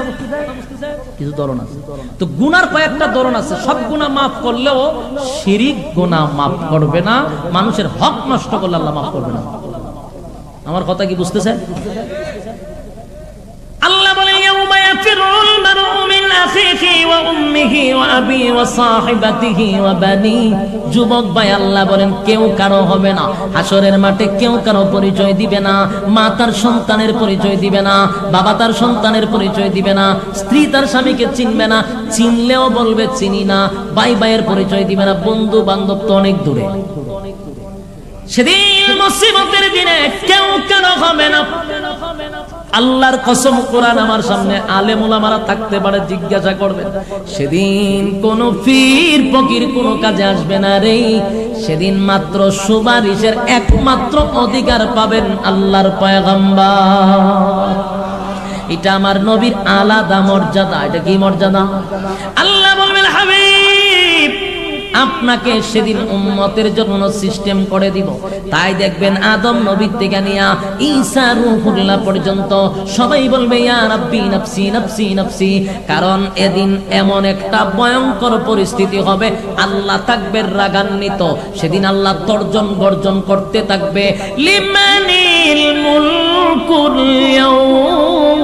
কিছু ধরন আছে। তো গুনার কয়েকটা ধরন আছে। সব গুনাহ মাফ করলেও শিরিক গুনাহ মাফ করবে না। মানুষের হক নষ্ট করলে আল্লাহ মাফ করবে না। আমার কথা কি বুঝতেছেন? আল্লাহ বলে ইয়াউমা ইয়াফিরুল মারউ মিন আখিহি ওয়া উম্মিহি ওয়া আবি ওয়া সাহিবাতিহি ওয়া বানি। যুবক ভাই, আল্লাহ বলেন কেউ কারো হবে না হাসরের মাঠে, কেউ কারো পরিচয় দিবে না। মা তার সন্তানের পরিচয় দিবে না, বাবা তার সন্তানের পরিচয় দিবে না, স্ত্রী তার স্বামীকে চিনবে না, চিনলেও বলবে চিনি না, ভাই ভাইয়ের পরিচয় দিবে না, বন্ধু বান্ধব তো অনেক দূরে। সেদিন মুসিবতের দিনে কেউ কারো হবে না। আল্লাহর কসম, কোরআন আমার সামনে, আলেম ওলামারা থাকতে পারে, জিজ্ঞাসা করবেন সেদিন কোন পীর ফকির কোন কাজে আসবে না রে। সেদিন মাত্র সুপারিশের একমাত্র অধিকার পাবেন আল্লাহর পয়গম্বর। এটা আমার নবীর আলাদা মর্যাদা। এটা কি মর্যাদা? আল্লাহ বলবেন হাবিব, আপনাকে সেদিন উম্মতের জন্য সিস্টেম করে দিব। তাই দেখবেন আদম নবী থেকে নিয়া ঈসা রূহুল্লাহ পর্যন্ত সবাই বলবে ইয়া রাব্বি নাফসি নাফসি নাফসি। কারণ এদিন এমন একটা ভয়ঙ্কর পরিস্থিতি হবে, আল্লাহ থাকবে রাগান্বিত। সেদিন আল্লাহ তর্জন গর্জন করতে থাকবে, লিমানিল মুলকুল ইয়াউম।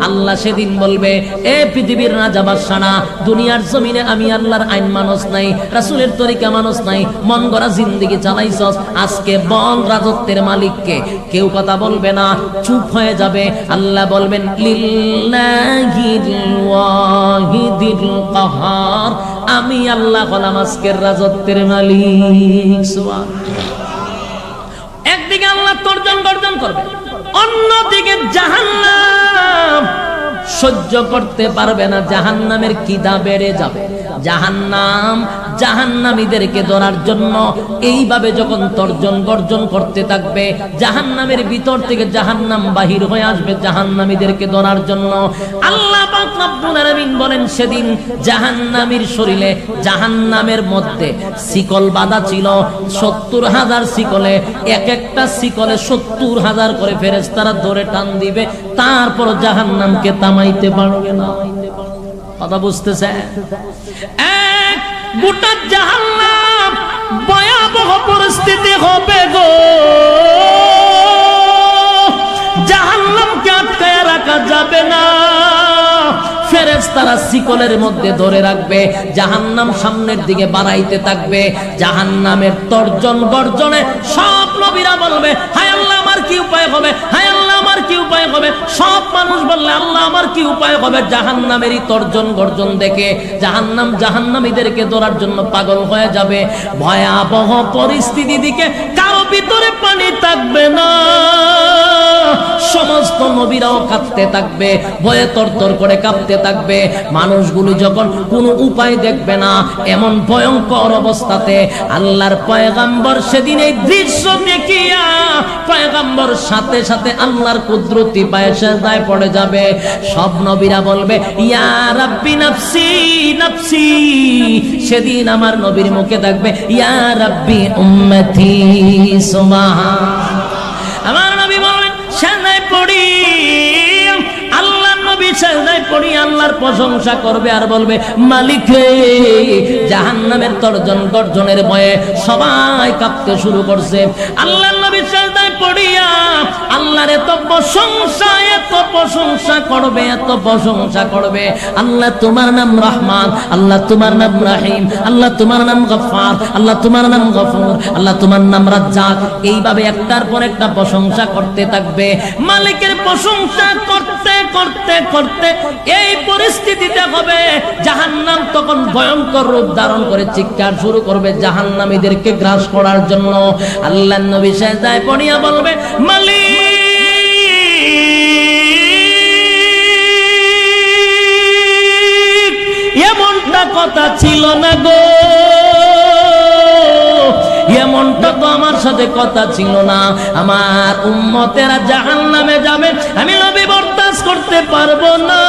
আল্লাহ সেদিন বলবে, এ পৃথিবীর রাজা বাদশারা, দুনিয়ার জমিনে আমি আল্লাহর আইন মানুষ নাই, রাসূলের তরিকা মানুষ নাই, মন গড়া জিন্দেগি চালাইছস, আজকে বল রাজত্বের মালিককে। কেউ কথা বলবে না, চুপ হয়ে যাবে। আল্লাহ বলবেন লিল্লাহিল ওয়াহিদিল কাহার, আমি আল্লাহ হলাম আজকের রাজত্বের মালিক। সুবহানাল্লাহ। একদিকে আল্লাহ তর্জন গর্জন করবে, অন্যদিকে জাহান্নাম সহ্য করতে পারবে না, জাহান্নামের কিদা বেড়ে যাবে। জাহান্নাম জাহান্নামীদেরকে ধরার জন্য এইভাবে যখন তর্জন গর্জন করতে থাকবে, জাহান্নামের ভিতর থেকে জাহান্নাম বাহির হয়ে আসবে জাহান্নামীদেরকে ধরার জন্য। আল্লাহ পাক রব্বুল আলামিন বলেন সেদিন জাহান্নামীর শরীরে, জাহান্নামের মধ্যে শিকল বাঁধা ছিল ৭০,০০০ শিকলে। এক একটা শিকলে ৭০,০০০ করে ফেরেশতারা ধরে টান দিবে, তারপর জাহান্নামকে থামাইতে পারবে না। কথা বুঝতেছে? এক গোটা জাহান্নাম ভয়াবহ পরিস্থিতি হবে গো। জাহান্নামকে আটকায় রাখা যাবে না, ফেরেশতারা শিকলের মধ্যে ধরে রাখবে, জাহান্নাম সামনের দিকে বাড়াইতে থাকবে। জাহান্নামের তর্জন গর্জনে সব নবীরা বলবে, হায় আল্লাহ আমার কি উপায় হবে, হায় আল্লাহ আমার কি উপায় হবে। সব মানুষ বললে আল্লাহ আমার কি উপায় হবে। জাহান্নামেরই তর্জন গর্জন দেখে জাহান্নাম জাহান্নামীদেরকে ধরার জন্য পাগল হয়ে যাবে। ভয়াবহ পরিস্থিতি দিকে কারো ভিতরে পানি থাকবে না, সমস্ত নবীরাও কাঁপতে থাকবে, ভয়ে তরতর করে কাঁপতে থাকবে। মানুষগুলো যখন কোনো উপায় দেখবে না, এমন ভয়ঙ্কর অবস্থাতে আল্লাহর পয়গম্বর সেদিন এই দৃশ্য দেখিয়া পয়গম্বর সাথে সাথে আল্লাহর কুদরতি পায়ে সেজদায় পড়ে যাবে। সব নবীরা বলবে ইয়া রাব্বি নাফসি নাফসি। সেদিন আমার নবীর মুখে থাকবে ইয়া রাব্বি উম্মতি। সুবহানাল্লাহ। আমার নবী বলেন সেজদায় পড়ি, আল্লাহ নবী সেজদায় পড়ি আল্লাহর প্রশংসা করবে আর বলবে মালিক রে। জাহান্নামের তর্জন গর্জনের ভয়ে সবাই কাঁপতে শুরু করছে। আল্লাহ নবী সেজদায় পড়িয়া আল্লাহর এত প্রশংসা করবে, এত প্রশংসা করবে। আল্লাহ তোমার নাম রহমান, আল্লাহ তোমার নাম রহিম, আল্লাহ তোমার নাম গফফার, আল্লাহ তোমার নাম গফুর, আল্লাহ তোমার নাম রাজ্জাক। এইভাবে একটার পর একটা প্রশংসা করতে থাকবে। মালিকের প্রশংসা করতে করতে করতে এই পরিস্থিতিতে হবে, জাহান্নাম তখন ভয়ঙ্কর রূপ ধারণ করে চিৎকার শুরু করবে জাহান্নামীদেরকে গ্রাস করার জন্য। আল্লাহর নবী সেজদায় পড়িয়া বলবে মালিক এমনটা কথা ছিল না গো, এমনটা তো আমার সাথে কথা ছিল না। আমার উম্মতেরা জাহান্নামে যাবে, আমি নবী বরদাস্ত করতে পারবো না,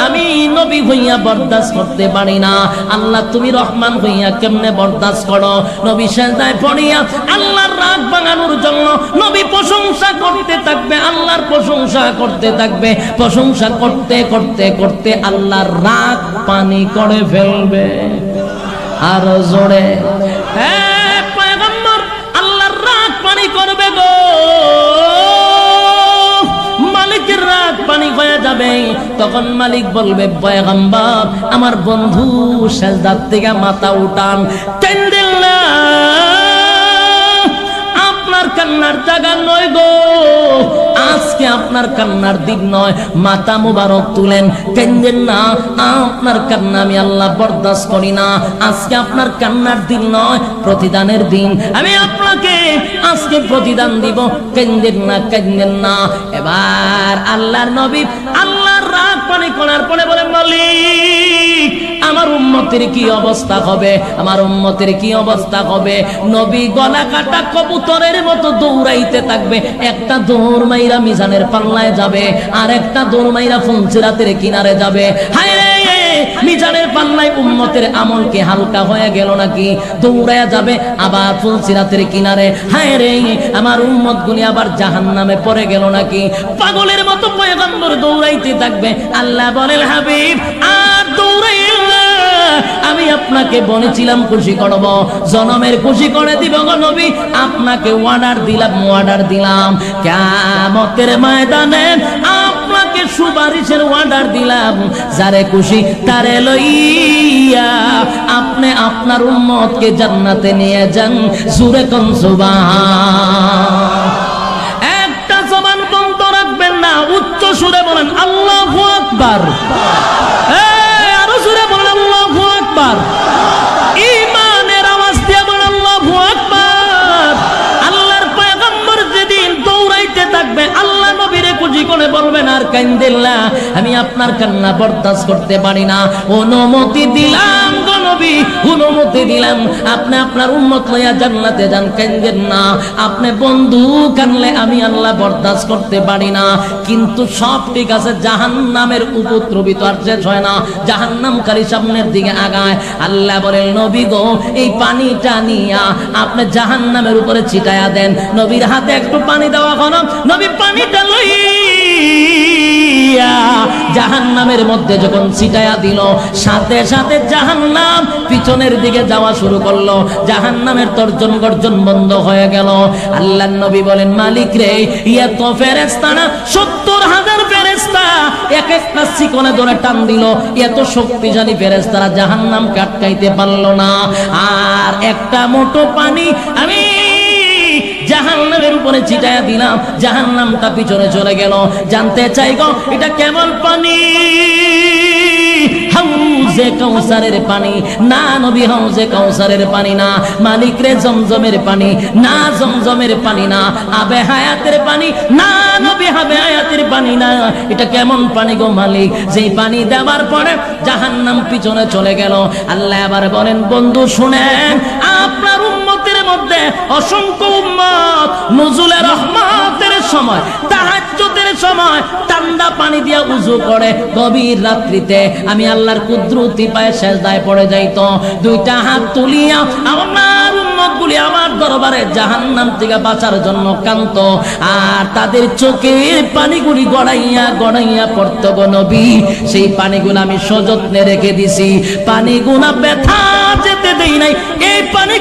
আমি নবী হইয়া বরদাস্ত করতে পারি না। আল্লাহ তুমি রহমান হইয়া কেমনে বরদাস্ত করো? নবী সেজদায় পড়িয়া আল্লাহর রাগ ভাঙানোর জন্য নবী প্রশংসা করতে থাকবে, আল্লাহর প্রশংসা করতে থাকবে, প্রশংসা করতে করতে করতে আল্লাহর রাগ পানি করে ফেলবে। আর জোরে হ্যাঁ পয়গম্বর আল্লাহর রাগ পানি করবে গো, মালিকের রাগ পানি হয়ে যাবে। তখন মালিক বলবে পয়গম্বর আমার বন্ধু সেজদার থেকে মাথা উঠান, কান্দেন না, আপনার কান্নার জায়গা নয় গো, আজকে আপনার কান্নার দিন নয়, মাথা মুবারক তুলেন, কান্দেন না, আপনার কান্না আমি আল্লাহ বরদাস্ত করি না। আজকে আপনার কান্নার দিন নয়, প্রতিদানের দিন, আমি আপনাকে আজকে প্রতিদান দিব, কান্দেন না, কান্দেন না। এবার আল্লাহর নবী আল্লাহর রাগ পানি করার পরে বলে মালিক আমার উম্মতের কি অবস্থা হবে, আমার উম্মতের কি অবস্থা হবে? নবী গলা কাটা কবুতরের মতো দৌড়াইতে থাকবে, একটা দৌড় মাইরা মিজানের পাল্লায় যাবে, আর একটা দৌড় মাইরা ফুলসিরাতের কিনারে যাবে। হায় রে মিজানের পাল্লায় উম্মতের আমল কি হালকা হয়ে গেল নাকি? দৌড়ায়া যাবে আবার ফুলসিরাতের কিনারে, হায় রে আমার উম্মত গুলি আবার জাহান্নামে পড়ে গেল নাকি? পাগলের মতো পয়গম্বর দৌড়াইতে থাকবে। আল্লাহ বলেন হাবিব আর দৌড়াইও না, আমি আপনাকে বলেছিলাম খুশি করব, জনমের খুশি করে দিব গো নবী, আপনাকে অর্ডার দিলাম কিয়ামতের ময়দানে আপনাকে সুপারিশের অর্ডার দিলাম, যারে খুশি তারে লইয়া আপনি আপনার উম্মতকে জান্নাতে নিয়ে যান। জোরে কোন সুবহান। একটা জবান বন্ধ রাখবেন না, উচ্চ সুরে বলেন আল্লাহু আকবার, আরো সুরে বলেন আল্লাহু আকবার, ঈমানের আওয়াজ দিয়ে বলেন আল্লাহু আকবার। আল্লাহর পয়গম্বর যেদিন দৌড়াইতে থাকবে আল্লাহ নবীরে খুশি করে বলবেন আর কান্দেন না, আমি আপনার কান্না বরদাস্ত করতে পারি না, অনুমতি দিলাম গো নবী, অনুমতি দিলাম, আপনি আপনার উম্মত লইয়া জান্নাতে যান, কান্দেন না। আপনি বন্ধু কানলে আমি আল্লাহ বরদাস্ত করতে পারি না। কিন্তু সব ঠিক আছে, জাহান্নামের উপদ্রবী তো আর শেষ হয় না, জাহান্নামকারী সামনের দিকে আগায়। আল্লাহ বলেন নবী গো এই পানিটা নিয়া আপনি জাহান্নামের উপরে ছিটায়া দেন। নবীর হাতে একটু পানি দেওয়া হলো, নবী পানিটা লইয়া জাহান্নামের মধ্যে যখন ছিটায়া দিল, সাথে সাথে জাহান্নাম পিছনের দিকে যাওয়া শুরু করলো, জাহান্নামের তর্জন গর্জন বন্ধ হয়ে গেল। আল্লাহর নবী বলেন মালিক রে এত ফেরেশতা না ৭০,০০০ ফেরেশতা এক একটা শিকলে ধরে টান দিল, এত শক্তিশালী ফেরেশতারা জাহান্নামকে আটকাইতে পারলো না। আর একটা মোটো পানি আমি জাহান্নামের উপরে ছিটায়া দিলাম, জাহান্নামটা পিছনে চলে গেল। জানতে চাই গো এটা কেমন পানি? হাউজে কাউসারের পানি না নবী, হাউজে কাউসারের পানি না, মালিক রে জমজমের পানি না, জমজমের পানি না, আবে হায়াতের পানি না নবী, আবে হায়াতের পানি না। এটা কেমন পানি গো মালিক? যেই পানি দেওয়ার পরে জাহান্নাম পিছনে চলে গেল। আল্লাহ আবার বলেন বন্ধু শুনেন, আপনার উম্মতের মধ্যে অসংখ্য উম্মত নুজুলে রহমতের সময়, তাহাজ্জুদের সময় ঠান্ডা পানি দিয়া উযু করে, গভীর রাত্রিতে আমি আল্লাহর কুদরতি পায়ে সেজদায় পড়ে যাইতো, দুইটা হাত তুলিয়া আমার উম্মতগুলি আমার দরবারে জাহান্নাম থেকে বাঁচার জন্য কাঁদতো, আর তাদের চোখের পানিগুলি গড়াইয়া গড়াইয়া পড়তো গো নবী। সেই পানিগুলো আমি সযত্নে রেখে দিছি, পানিগুলো ব্যথা যেতে দেই নাই, এই পানি